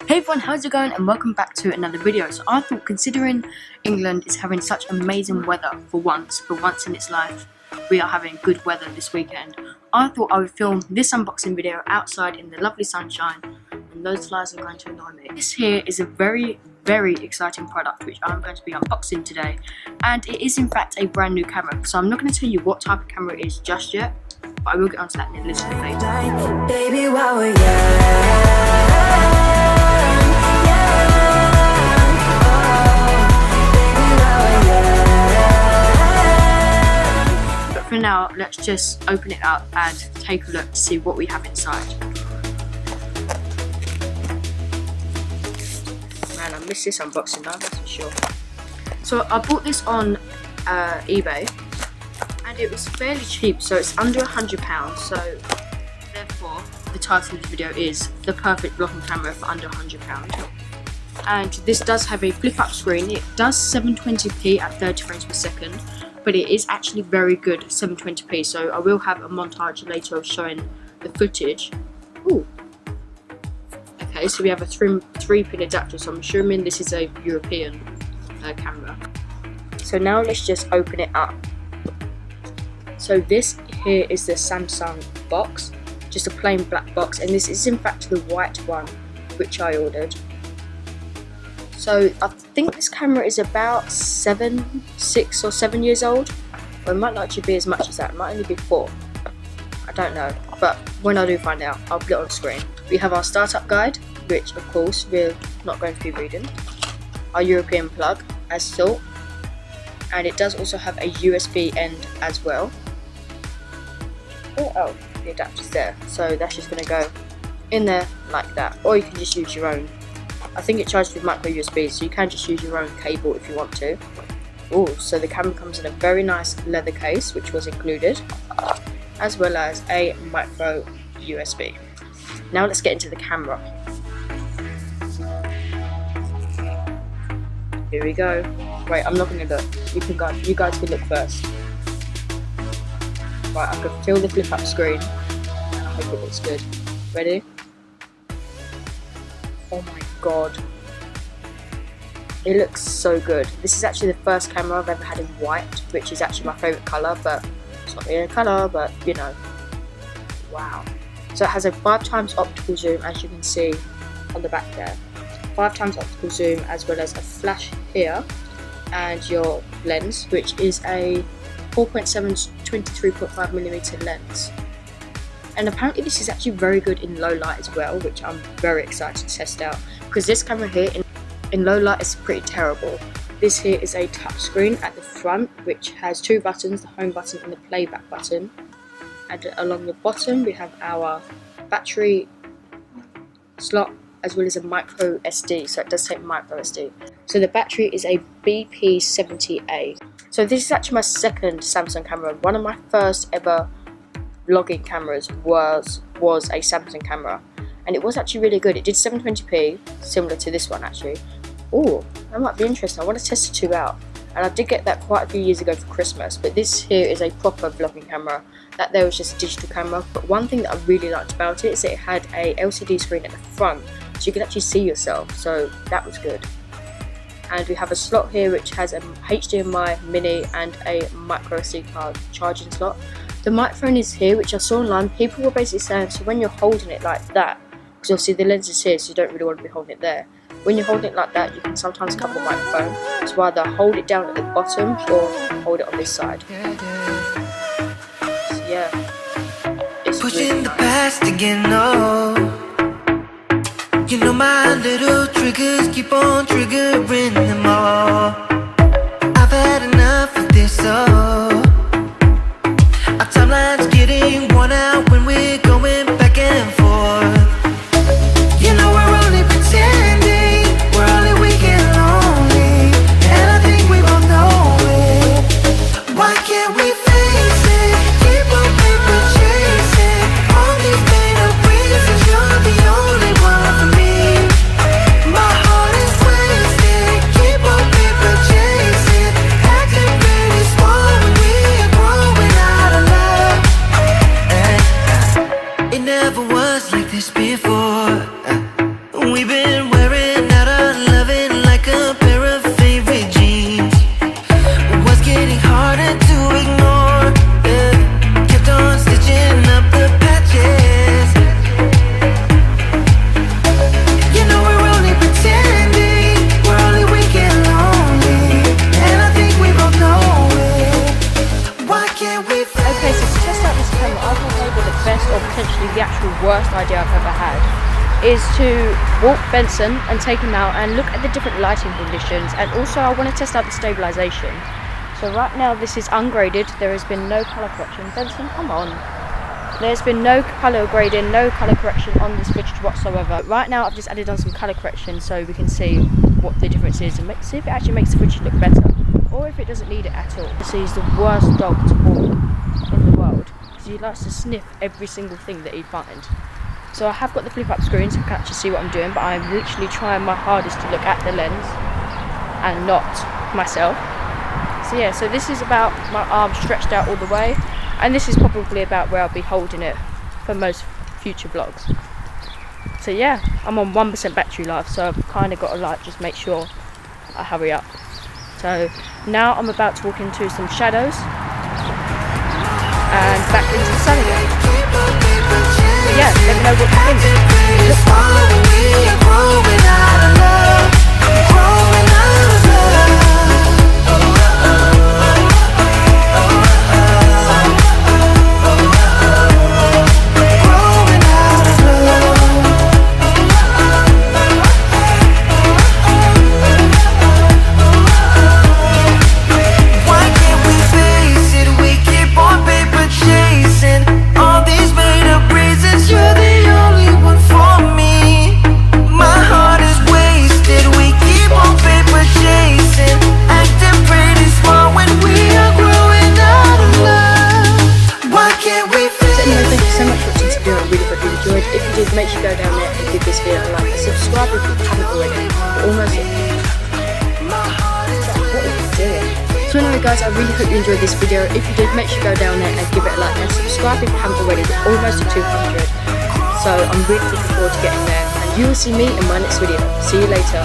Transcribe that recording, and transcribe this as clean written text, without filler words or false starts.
Hey everyone, how's it going and welcome back to another video. So I thought, considering England is having such amazing weather for once in its life, we are having good weather this weekend, I thought I would film this unboxing video outside in the lovely sunshine, and those flies are going to annoy me. This here is a very exciting product which I'm going to be unboxing today, and it is in fact a brand new camera. So I'm not going to tell you what type of camera it is just yet, but I will get onto that in a little bit later. Baby, while we're young. For now, let's just open it up and take a look to see what we have inside. Man, I miss this unboxing now, that's for sure. So I bought this on eBay, and it was fairly cheap, so it's under £100, so therefore the title of the video is the perfect vlogging camera for under £100. And this does have a flip up screen. It does 720p at 30 frames per second, but it is actually very good 720p, so I will have a montage later of showing the footage. Ooh. Okay, so we have a 3-pin adapter, so I'm assuming this is a European camera. So now let's just open it up. So this here is the Samsung box, just a plain black box, and this is in fact the white one which I ordered. So I think this camera is about 6 or 7 years old. Well, it might not actually be as much as that, it might only be 4. I don't know, but when I do find out, I'll put it on screen. We have our startup guide, which of course we're not going to be reading. Our European plug as sort, and it does also have a USB end as well. Oh, the adapter's there, so that's just going to go in there like that, or you can just use your own. I think it charges with micro USB, so you can just use your own cable if you want to. Oh, so the camera comes in a very nice leather case, which was included, as well as a micro USB. Now let's get into the camera. Here we go. Wait, I'm not going to look. You guys can look first. Right, I can feel the flip up screen. I hope it looks good. Ready? Oh my god, it looks so good. This is actually the first camera I've ever had in white, which is actually my favourite colour, but it's not really a colour, but you know. Wow. So it has a 5x optical zoom, as you can see on the back there. 5x optical zoom, as well as a flash here, and your lens, which is a 4.7 23.5mm lens. And apparently this is actually very good in low light as well, which I'm very excited to test out, because this camera here in low light is pretty terrible. This here is a touch screen at the front, which has 2 buttons, the home button and the playback button. And along the bottom we have our battery slot, as well as a micro SD, so it does take micro SD. So the battery is a BP70A. So this is actually my second Samsung camera. One of my first ever vlogging cameras was a Samsung camera, and it was actually really good. It did 720p, similar to this one actually. Oh, that might be interesting. I want to test the two out, and I did get that quite a few years ago for Christmas. But this here is a proper vlogging camera. That there was just a digital camera, but one thing that I really liked about it is that it had a LCD screen at the front, so you could actually see yourself, so that was good. And we have a slot here which has a HDMI mini and a micro SD card charging slot. The microphone is here, which I saw online. People were basically saying, so when you're holding it like that, because obviously the lens is here, so you don't really want to be holding it there. When you're holding it like that, you can sometimes cut the microphone. So either hold it down at the bottom or hold it on this side. So yeah, it's Pushing really the nice. past again, oh. You know my little triggers keep on triggering them all. I've had enough of this, oh. Our timeline's getting worn out when we're going back and forth. You know we're only pretending, we're only weak and lonely, and I think we both know it. Why can't we face it? Keep on paper chasing all these made up reasons. You're the only one for me. My heart is wasted. Keep on paper chasing, acting pretty small when we are growing out of love. is to walk Benson and take him out and look at the different lighting conditions, and also I want to test out the stabilization. So right now this is ungraded, there has been no colour correction. Benson, come on. There's been no colour grading, no colour correction on this footage whatsoever. Right now I've just added on some colour correction so we can see what the difference is and see if it actually makes the footage look better, or if it doesn't need it at all. See, he's the worst dog to walk in the world because he likes to sniff every single thing that he finds. So I have got the flip up screen so you can actually see what I'm doing, but I'm literally trying my hardest to look at the lens and not myself. So yeah, so this is about my arm stretched out all the way, and this is probably about where I'll be holding it for most future vlogs. So yeah, I'm on 1% battery life, so I've kind of got to like just make sure I hurry up. So now I'm about to walk into some shadows and back into the sun again. But yeah, let me know what you think. Look make sure you go down there and give this video a like and subscribe if you haven't already. Almost. What are you doing? So anyway guys, I really hope you enjoyed this video. If you did, make sure you go down there and give it a like and subscribe if you haven't already. We're almost to 200. So I'm really looking forward to getting there. And you will see me in my next video. See you later.